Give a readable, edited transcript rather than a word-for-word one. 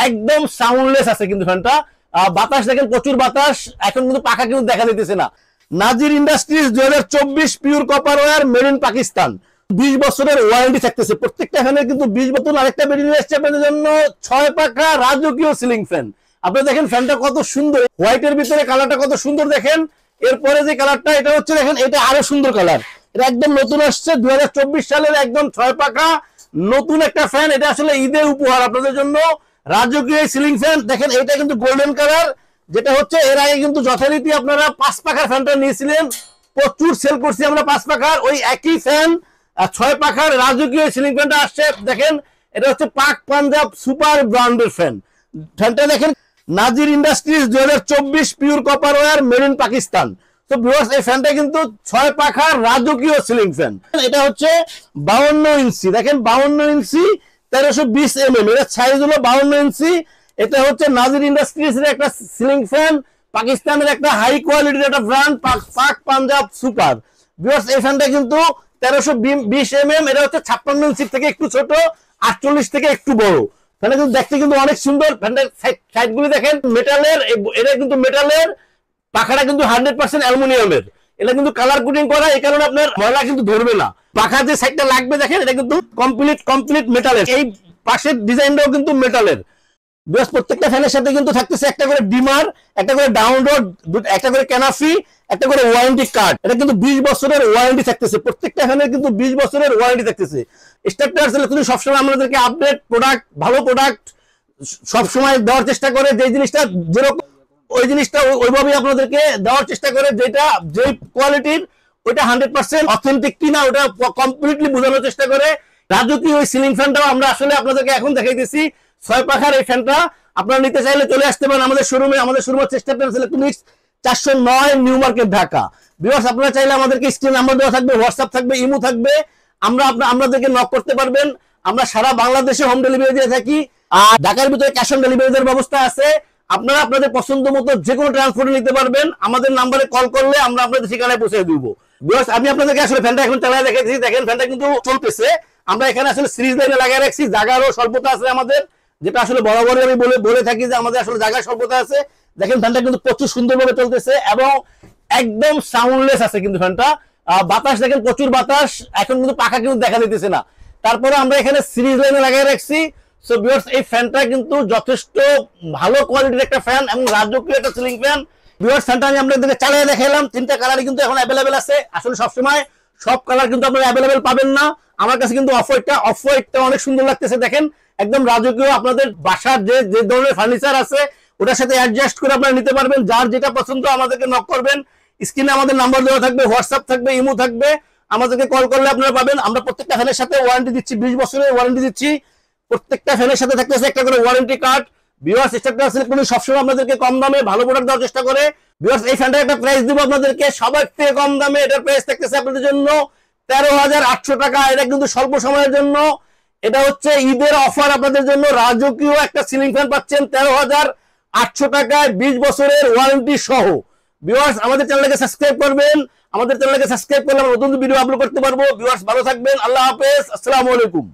একদম সাউন্ডলেস আছে কিন্তু ফ্যানটা। বাতাস দেখেন, প্রচুর বাতাস, এখন কিন্তু পাখা কিন্তু দেখা দিতেছে না। Nazir Industries 2024 pure copper wire made in Pakistan, 20 বছরের ওয়ারেন্টি থাকতেছে প্রত্যেকটা ফ্যানের কিন্তু 20 বছর। আরেকটা বেরিয়ে আসছে আপনাদের জন্য 6 পাখা রাজকীয় সিলিং ফ্যান। আপনারা দেখেন ফ্যানটা কত সুন্দর, হোয়াইটের ভিতরে কালারটা কত সুন্দর দেখেন। এরপরে যে কালারটা এটা হচ্ছে দেখেন, এটা আরো সুন্দর কালার, এটা একদম নতুন আসছে 2024 সালের একদম 6 পাখা নতুন একটা ফ্যান। এটা আসলে ঈদের উপহার আপনাদের জন্য, রাজকীয় সিলিং ফ্যান। দেখেন এটা কিন্তু গোল্ডেন কালার, যেটা হচ্ছে এর আগে কিন্তু যথারীতি আপনারা 5 পাখার ফ্যানটা নিয়েছিলেন, প্রচুর সেল করছি আমরা 5 পাখার। ওই একই ফ্যান 6 পাখার রাজকীয় সিলিং ফ্যানটা আসছে। দেখেন এটা হচ্ছে পাক পাঞ্জাব সুপার ব্র্যান্ডের ফ্যান। ফ্যানটা দেখেন Nazir Industries 2024 pure copper wire made in Pakistan. তো ভিউয়ার্স এই ফ্যানটা কিন্তু 6 পাখার রাজকীয় সিলিং ফ্যান। এটা হচ্ছে 52 ইঞ্চি, দেখেন 52 ইঞ্চি 1320 mm, এর সাইজ হলো 52 ইঞ্চি। এটা হচ্ছে নাজির ইন্ডাস্ট্রিজ এর একটা সিলিং ফ্যান, পাকিস্তানের একটা হাই কোয়ালিটির একটা ব্র্যান্ড পাক পাঞ্জাব সুপার। ভিউয়ার্স এই ফ্যানটা কিন্তু 1320 mm, এটা হচ্ছে 56 ইঞ্চি থেকে একটু ছোট, 48 থেকে একটু বড়। ফ্যানটা কিন্তু দেখতে কিন্তু অনেক সুন্দর। ফ্যানটার সাইডগুলি দেখেন মেটালের, এটা কিন্তু মেটালের, পাখাটা কিন্তু 100% অ্যালুমিনিয়ামের। এটা কিন্তু কালার কোডিং করা, এই কারণে আপনার ময়লা কিন্তু ধরবে না। পাখা যে সাইডটা লাগবে দেখেন, এটা কিন্তু কমপ্লিট মেটালের। এই পাশের ডিজাইনটাও কিন্তু মেটালের। বেশ প্রত্যেকটা ফ্যানের সাথে কিন্তু থাকতেছে একটা করে ডিমার, একটা করে ডাউনলোড, একটা করে ক্যানাফি, একটা করে ওয়ারেন্টি কার্ড। এটা কিন্তু 20 বছরের ওয়ারেন্টি থাকতেছে, প্রত্যেকটা ফ্যানের কিন্তু 20 বছরের ওয়ারেন্টি থাকতেছে। স্টার্টার কিন্তু সবসময় আমাদেরকে আপডেট প্রোডাক্ট, ভালো প্রোডাক্ট সবসময় দেওয়ার চেষ্টা করে। যে জিনিসটা যেরকম ওই জিনিসটা ওইভাবেই আপনাদেরকে দেওয়ার চেষ্টা করে, যেটা যে কোয়ালিটির ওইটা 100% অথেন্টিক কিনা ওটা কমপ্লিটলি বোঝানোর চেষ্টা করে। রাজকীয় ওই সিলিং ফ্যানটাও আমরা আসলে আপনাদেরকে এখন দেখাইতেছি। 6 পাখার এই ফ্যানটা আপনারা নিতে চাইলে চলে আসতে পারেন আমাদের শোরুমে। আমাদের শোরুমের চেষ্টা electronics 409 new market Dhaka. Viewers আপনারা চাইলে আমাদেরকে স্ক্রিন নাম্বার দেওয়া থাকবে, হোয়াটসঅ্যাপ থাকবে, ইমো থাকবে, আপনাদেরকে নক করতে পারবেন। আমরা সারা বাংলাদেশে হোম ডেলিভারি দিয়ে থাকি, আর ঢাকার ভিতরে ক্যাশ অন ডেলিভারির ব্যবস্থা আছে। আপনারা আপনাদের পছন্দ মতো যে কোনো ট্রান্সপোর্টে নিতে পারবেন। আমাদের নাম্বারে কল করলে আমরা আপনাদের ঠিকানায় পৌঁছে দিব। ভিউয়ার্স আমি আপনাদেরকে আসলে ফ্যানটা এখন চালায় দেখাচ্ছি, দেখেন ফ্যানটা কিন্তু চলতেছে। আমরা এখানে আসলে সিরিজ লাইনে লাগিয়ে রাখছি, জায়গারও স্বল্পতা আছে আমাদের, যেটা আসলে বরাবরই আমি বলে থাকি যে আমাদের আসলে জায়গার স্বল্পতা আছে। দেখেন ফ্যানটা কিন্তু প্রচুর সুন্দরভাবে চলতেছে এবং একদম সাউন্ডলেস আছে কিন্তু ফ্যানটা। বাতাস দেখেন, প্রচুর বাতাস, এখন কিন্তু পাখা কিন্তু দেখা দিতেছে না। তারপরে আমরা এখানে সিরিজ লাইনে লাগিয়ে রাখছি। সো ভিউয়ার্স এই ফ্যানটা কিন্তু যথেষ্ট ভালো কোয়ালিটির একটা ফ্যান এবং রাজকীয় একটা সিলিং ফ্যান। ভিউয়ার্স ফ্যানটা আমি আপনাদেরকে চালিয়ে দেখালাম, 3টা কালারই কিন্তু এখন অ্যাভেলেবেল আছে। আসলে সবসময় সব কালার কিন্তু আপনারা অ্যাভেলেবেল পাবেন না। আমার কাছে কিন্তু অফ হোয়াইটটা অনেক সুন্দর লাগতেছে, দেখেন একদম রাজকীয়। আপনাদের বাসার যে ধরনের ফার্নিচার আছে ওটার সাথে অ্যাডজাস্ট করে আপনারা নিতে পারবেন। যার যেটা পছন্দ আমাদেরকে নক করবেন, স্ক্রিনে আমাদের নাম্বার দেওয়া থাকবে, হোয়াটসঅ্যাপ থাকবে, ইমো থাকবে, আমাদেরকে কল করলে আপনারা পাবেন। আমরা প্রত্যেকটা ফ্যানের সাথে ওয়ারেন্টি দিচ্ছি, 20 বছরের ওয়ারেন্টি দিচ্ছি। প্রত্যেকটা ফ্যানের সাথে থাকতেছে একটা করে warranty card. Viewers starter electronics সবসময় আপনাদেরকে কম দামে ভালো প্রোডাক্ট দেওয়ার চেষ্টা করে। ভিউয়ার্স এই ফ্যানটার একটা প্রাইস দিব আপনাদেরকে সবার থেকে কম দামে। এটার প্রাইস থাকতেছে আপনাদের জন্য 13,800 টাকা। এটা কিন্তু স্বল্প সময়ের জন্য, এটা হচ্ছে ঈদের অফার আপনাদের জন্য। রাজকীয় একটা সিলিং ফ্যান পাচ্ছেন 13,800 টাকায়, 20 বছরের ওয়ারেন্টি সহ। ভিউয়ার্স আমাদের চ্যানেলকে সাবস্ক্রাইব করবেন, আমাদের চ্যানেলকে সাবস্ক্রাইব করলে আমরা নতুন ভিডিও আপলোড করতে পারবো। ভিউয়ার্স ভালো থাকবেন, আল্লাহ হাফেজ, আসসালামু আলাইকুম।